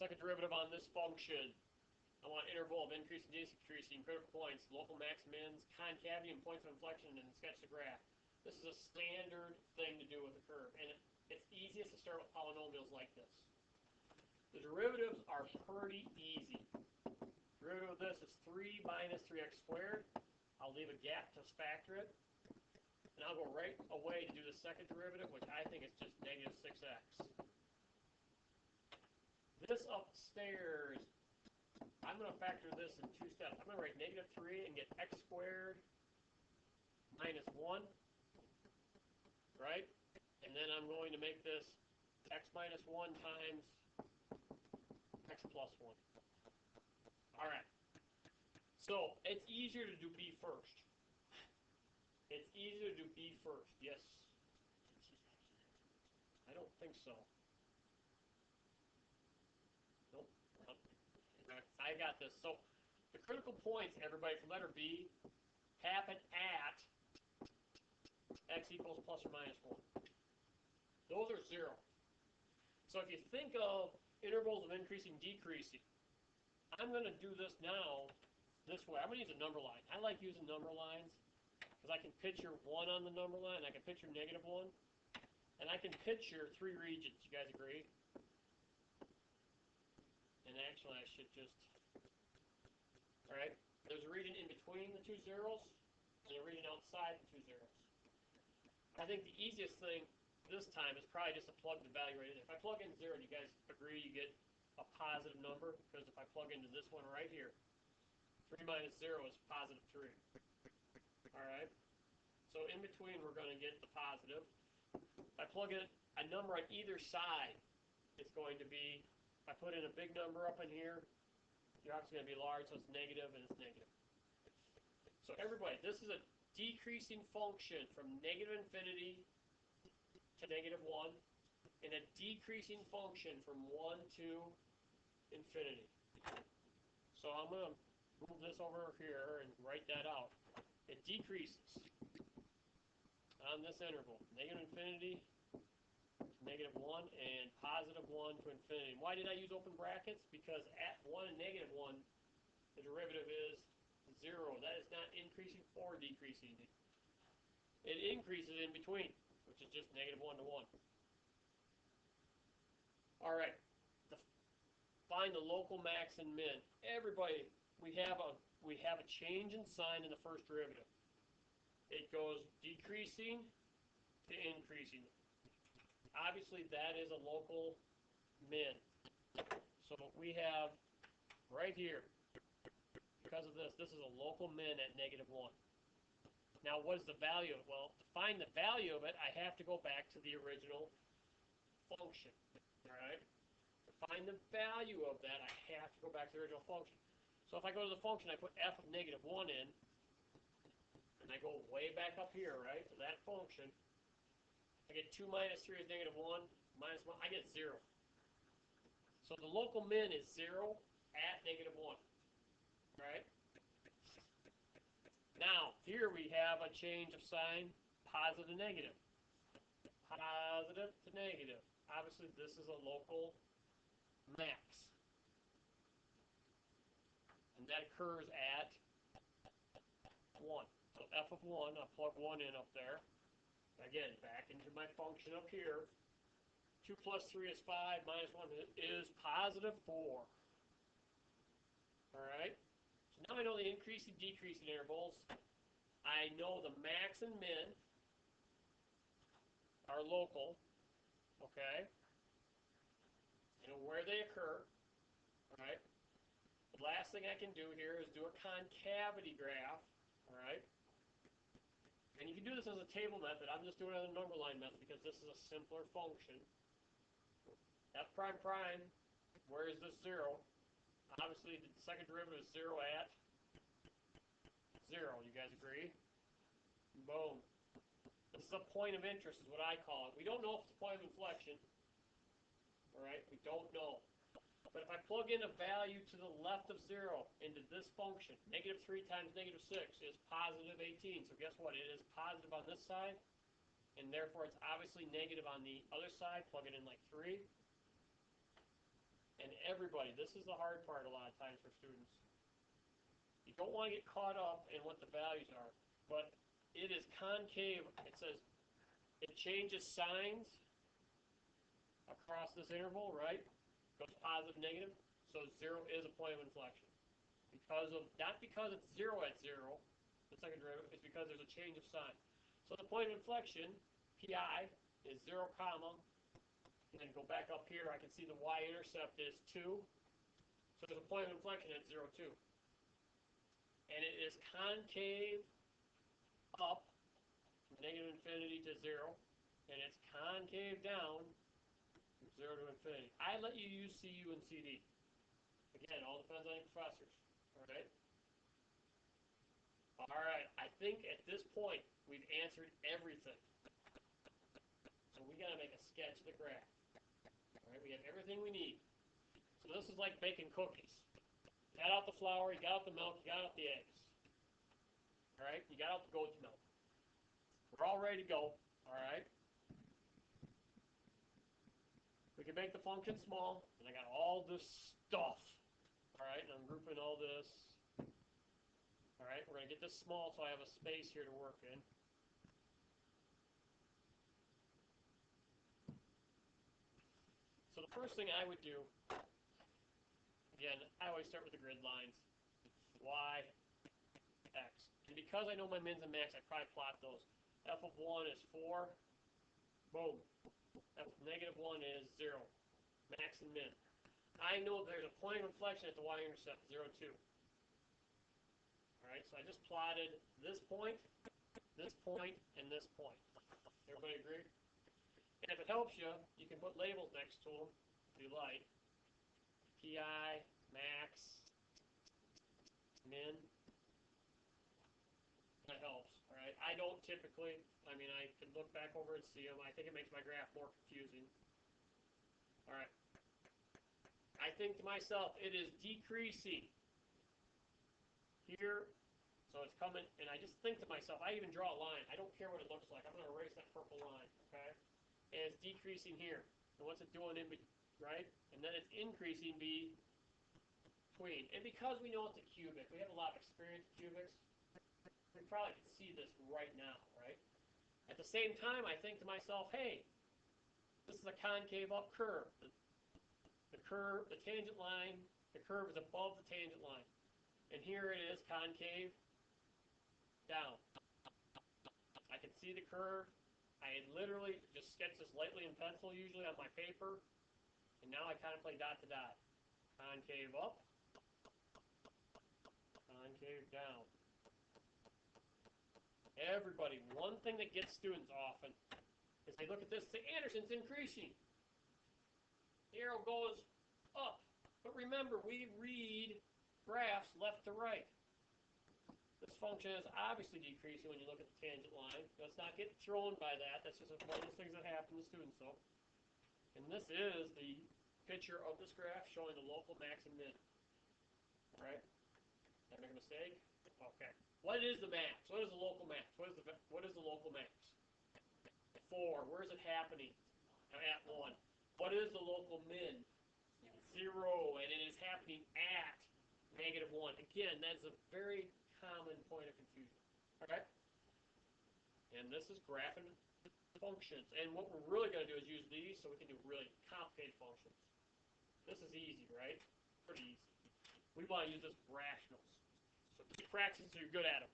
second derivative on this function. I want interval of increasing, decreasing, critical points, local max, mins, concavity, and points of inflection, and sketch the graph. This is a standard thing to do with a curve, and it's easiest to start with polynomials like this. The derivatives are pretty easy. Derivative of this is 3 minus 3x squared. I'll leave a gap to factor it. And I'll go right away to do the second derivative, which I think is just negative 6x. This upstairs, I'm going to factor this in 2 steps. I'm going to write negative 3 and get x squared minus 1, right? And then I'm going to make this x minus 1 times x plus 1. All right. So it's easier to do b first. It's easier to do b first. Yes. I don't think so. Nope. I got this. So the critical points, everybody, for letter B happen at x equals plus or minus 1. Those are 0. So if you think of intervals of increasing, decreasing, I'm going to do this now this way. I'm going to use a number line. I like using number lines because I can picture 1 on the number line, I can picture negative 1, and I can picture 3 regions. You guys agree? And actually, I should just, all right, there's a region in between the 2 zeros and a region outside the 2 zeros. I think the easiest thing this time is probably just to plug the value right in. If I plug in 0, do you guys agree you get a positive number? Because if I plug into this one right here, 3 minus 0 is positive 3. All right? So in between, we're going to get the positive. If I plug in a number on either side, it's going to be, if I put in a big number up in here, you're obviously going to be large, so it's negative and it's negative. So everybody, this is a decreasing function from negative infinity to negative 1, and a decreasing function from 1 to infinity. So I'm going to move this over here and write that out. It decreases on this interval, negative infinity to negative 1 and positive 1 to infinity. Why did I use open brackets? Because at 1 and negative 1, the derivative is 0. That is not increasing or decreasing. It increases in between, which is just negative 1 to 1. All right. Find the local max and min. Everybody, we have a change in sign in the first derivative. It goes decreasing to increasing. Obviously, that is a local min. So we have right here, because of this is a local min at negative 1. Now, what is the value of it? Well, to find the value of it, I have to go back to the original function. All right? To find the value of that, I have to go back to the original function. So if I go to the function, I put f of negative 1 in, and I go way back up here, right, to that function. I get 2 minus 3 is negative 1, minus 1, I get 0. So the local min is 0 at negative 1, right? Now, here we have a change of sign, positive to negative. Positive to negative. Obviously, this is a local max. And that occurs at 1. So f of 1, I'll plug 1 in up there. Again, back into my function up here. 2 plus 3 is 5, minus 1 is positive 4. All right? So now I know the increasing, decreasing intervals. I know the max and min are local. Okay? I know where they occur. All right? The last thing I can do here is do a concavity graph. All right? And you can do this as a table method. I'm just doing it as a number line method because this is a simpler function. F prime prime, where is this 0? Obviously, the second derivative is 0 at 0. You guys agree? Boom. This is a point of interest is what I call it. We don't know if it's a point of inflection. All right? We don't know. But if I plug in a value to the left of 0 into this function, negative 3 times negative 6 is positive 18. So guess what? It is positive on this side, and therefore it's obviously negative on the other side. Plug it in like 3. And everybody, this is the hard part a lot of times for students. You don't want to get caught up in what the values are, but it is concave. It says it changes signs across this interval, right? Goes positive, negative. So 0 is a point of inflection. Not because it's 0 at 0, the second derivative, it's because there's a change of sign. So the point of inflection, pi, is 0, comma, and then go back up here, I can see the y-intercept is 2. So there's a point of inflection at 0, 2. And it is concave up from negative infinity to 0, and it's concave down from 0 to infinity. I let you use CU and CD. Again, all depends on your professors. All right? All right, I think at this point we've answered everything. So we got to make a sketch of the graph. All right, we have everything we need. So this is like baking cookies. You got out the flour, you got out the milk, you got out the eggs. All right, you got out the goat's milk. We're all ready to go. All right. We can make the function small, and I got all this stuff. All right, and I'm grouping all this. All right, we're going to get this small so I have a space here to work in. So the first thing I would do, again, I always start with the grid lines. Y, X. And because I know my mins and max, I probably plot those. F of 1 is 4. Boom. F of negative 1 is 0. Max and min. I know there's a point of inflection at the y-intercept, 0, 2. All right, so I just plotted this point, and this point. Everybody agree? And if it helps you, you can put labels next to them if you like. PI, max, min. That helps, all right? I don't typically, I can look back over and see them. I think it makes my graph more confusing. All right. I think to myself, it is decreasing here. So it's coming, and I just think to myself, I even draw a line. I don't care what it looks like. I'm going to erase that purple line, okay? And it's decreasing here. And what's it doing in between, right? And then it's increasing between. And because we know it's a cubic, we have a lot of experience with cubics, we probably can see this right now, right? At the same time, I think to myself, hey, this is a concave up curve. The curve, the tangent line, the curve is above the tangent line. And here it is, concave down. I can see the curve. I literally just sketch this lightly in pencil, usually on my paper. And now I kind of play dot to dot. Concave up, concave down. Everybody, one thing that gets students often is they look at this and say, Anderson's increasing. The arrow goes up. But remember, we read graphs left to right. This function is obviously decreasing when you look at the tangent line. Let's not get thrown by that. That's just one of those things that happen to students, though. And this is the picture of this graph showing the local max and min. All right? Did I make a mistake? Okay. What is the max? What is the local max? What is the local max? 4. Where is it happening? At 1. What is the local min? 0. And it is happening at negative 1. Again, that's a very common point of confusion. All right? And this is graphing functions. And what we're really going to do is use these so we can do really complicated functions. This is easy, right? Pretty easy. We want to use this for rationals. So keep practicing so you're good at them.